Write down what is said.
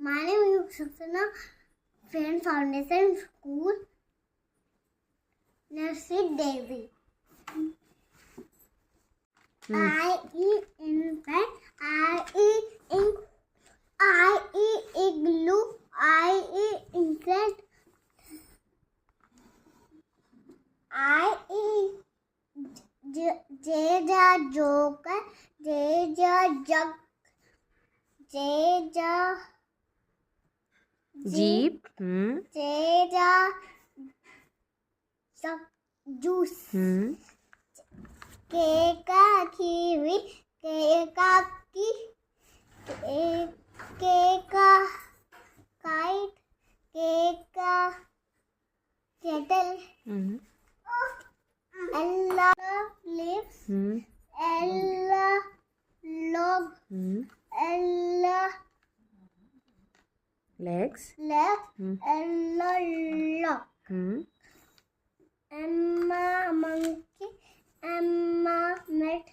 My name is Saksana, Friend Foundation School, Nursery Daisy. I eat infant, I eat ink, I eat igloo, I eat insect, I eat J joker, J jug, J jeep, J juice, K का kiwi, K का K का kite, K का kettle, L leaves, L log, L legs, L lock, M monkey, M mat,